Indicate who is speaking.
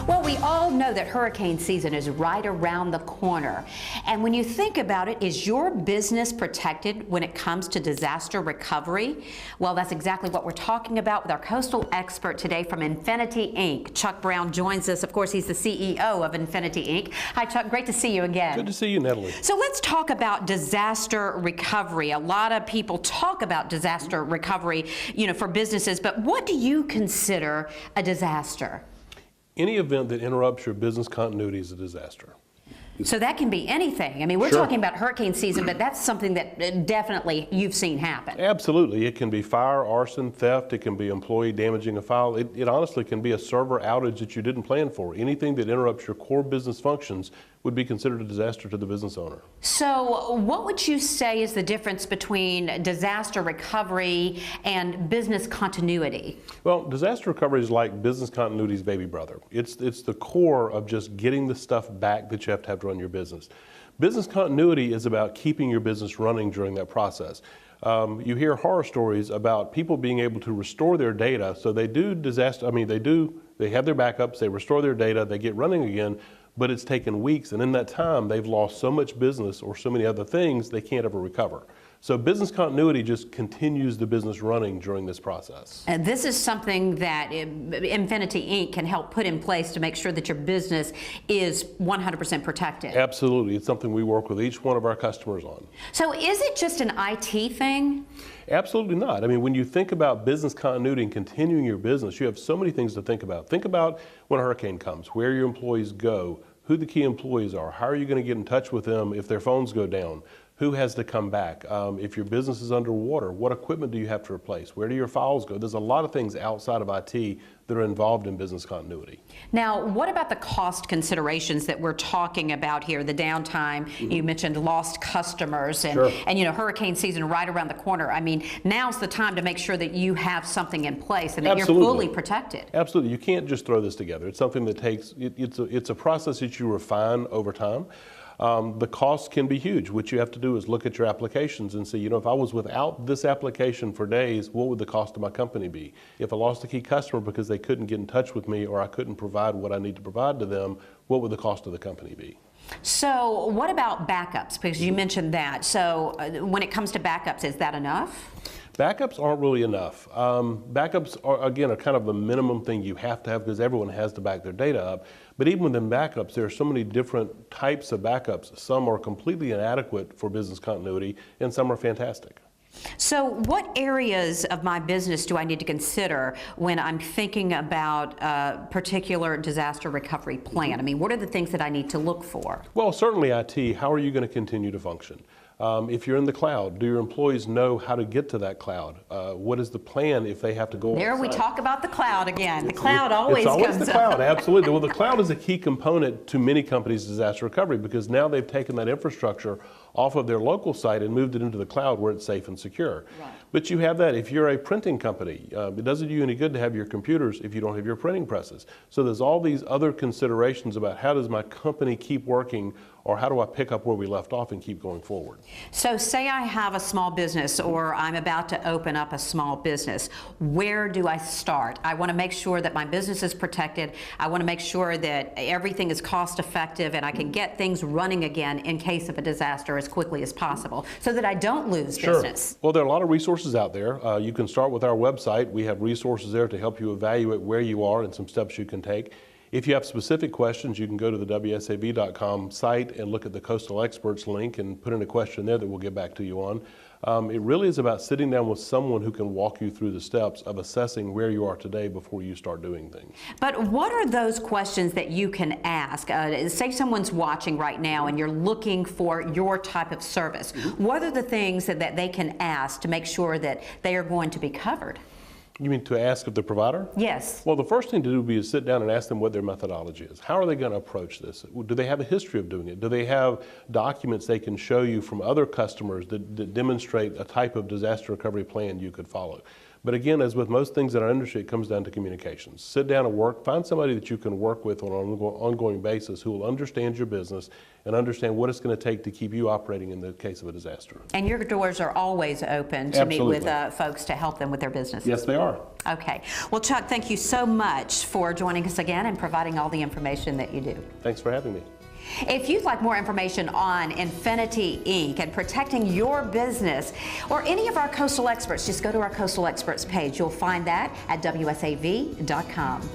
Speaker 1: Well, we all know that hurricane season is right around the corner. And when you think about it, is your business protected when it comes to disaster recovery? Well, that's exactly what we're talking about with our coastal expert today from Infinity Inc. Chuck Brown joins us. Of course, he's the CEO of Infinity Inc. Hi, Chuck. Great to see you again.
Speaker 2: Good to see you, Natalie.
Speaker 1: So let's talk about disaster recovery. A lot of people talk about disaster recovery, for businesses, but what do you consider a disaster?
Speaker 2: Any event that interrupts your business continuity is a disaster.
Speaker 1: So that can be anything. I mean, we're
Speaker 2: Sure.
Speaker 1: talking about hurricane season, but that's something that definitely you've seen happen.
Speaker 2: Absolutely. It can be fire, arson, theft. It can be employee damaging a file. It honestly can be a server outage that you didn't plan for. Anything that interrupts your core business functions would be considered a disaster to the business owner.
Speaker 1: So what would you say is the difference between disaster recovery and business continuity?
Speaker 2: Well, disaster recovery is like business continuity's baby brother. It's the core of just getting the stuff back that you have to run your business. Business continuity is about keeping your business running during that process. You hear horror stories about people being able to restore their data. So they do they have their backups, they restore their data, they get running again, but it's taken weeks, and in that time they've lost so much business or so many other things they can't ever recover. So business continuity just continues the business running during this process.
Speaker 1: And this is something that Infinity Inc. can help put in place to make sure that your business is 100% protected.
Speaker 2: Absolutely. It's something we work with each one of our customers on.
Speaker 1: So is it just an IT thing?
Speaker 2: Absolutely not. I mean, when you think about business continuity and continuing your business, you have so many things to think about. Think about when a hurricane comes, where your employees go, who the key employees are, how are you going to get in touch with them if their phones go down, who has to come back, if your business is underwater, what equipment do you have to replace, where do your files go? There's a lot of things outside of IT that are involved in business continuity.
Speaker 1: Now, what about the cost considerations that we're talking about here, the downtime? You mentioned lost customers and,
Speaker 2: Sure.
Speaker 1: and hurricane season right around the corner. I mean, now's the time to make sure that you have something in place and that
Speaker 2: Absolutely.
Speaker 1: you're fully protected.
Speaker 2: Absolutely. You can't just throw this together. It's something that takes, it's a process that you refine over time. The costs can be huge. What you have to do is look at your applications and see, if I was without this application for days, what would the cost of my company be? If I lost a key customer because they couldn't get in touch with me or I couldn't provide what I need to provide to them, what would the cost of the company be?
Speaker 1: So what about backups? Because you mentioned that. So when it comes to backups, is that enough?
Speaker 2: Backups aren't really enough. Backups are kind of a minimum thing you have to have because everyone has to back their data up. But even within backups, there are so many different types of backups. Some are completely inadequate for business continuity and some are fantastic.
Speaker 1: So what areas of my business do I need to consider when I'm thinking about a particular disaster recovery plan? I mean, what are the things that I need to look for?
Speaker 2: Well, certainly IT. How are you going to continue to function? If you're in the cloud, do your employees know how to get to that cloud? What is the plan if they have to go
Speaker 1: There
Speaker 2: outside?
Speaker 1: we talk about the cloud again. The cloud always
Speaker 2: It's always
Speaker 1: comes
Speaker 2: the
Speaker 1: up.
Speaker 2: cloud, absolutely. Well, the cloud is a key component to many companies' disaster recovery because now they've taken that infrastructure off of their local site and moved it into the cloud where it's safe and secure.
Speaker 1: Right.
Speaker 2: But you have that if you're a printing company. It doesn't do you any good to have your computers if you don't have your printing presses. So there's all these other considerations about how does my company keep working or how do I pick up where we left off and keep going forward.
Speaker 1: So say I have a small business or I'm about to open up a small business. Where do I start? I want to make sure that my business is protected. I want to make sure that everything is cost effective and I can get things running again in case of a disaster as quickly as possible so that I don't lose business.
Speaker 2: Well, there are a lot of resources out there. You can start with our website. We have resources there to help you evaluate where you are and some steps you can take. If you have specific questions, you can go to the WSAV.com site and look at the Coastal Experts link and put in a question there that we'll get back to you on. It really is about sitting down with someone who can walk you through the steps of assessing where you are today before you start doing things.
Speaker 1: But what are those questions that you can ask? Say someone's watching right now and you're looking for your type of service. What are the things that they can ask to make sure that they are going to be covered?
Speaker 2: You mean to ask of the provider?
Speaker 1: Yes.
Speaker 2: Well, the first thing to do would be to sit down and ask them what their methodology is. How are they going to approach this? Do they have a history of doing it? Do they have documents they can show you from other customers that demonstrate a type of disaster recovery plan you could follow? But again, as with most things in our industry, it comes down to communications. Sit down and work. Find somebody that you can work with on an ongoing basis who will understand your business and understand what it's going to take to keep you operating in the case of a disaster.
Speaker 1: And your doors are always open to meet with
Speaker 2: Absolutely.
Speaker 1: folks to help them with their business.
Speaker 2: Yes, they are.
Speaker 1: Okay. Well, Chuck, thank you so much for joining us again and providing all the information that you do.
Speaker 2: Thanks for having me.
Speaker 1: If you'd like more information on Infinity Inc. and protecting your business or any of our coastal experts, just go to our Coastal Experts page. You'll find that at WSAV.com.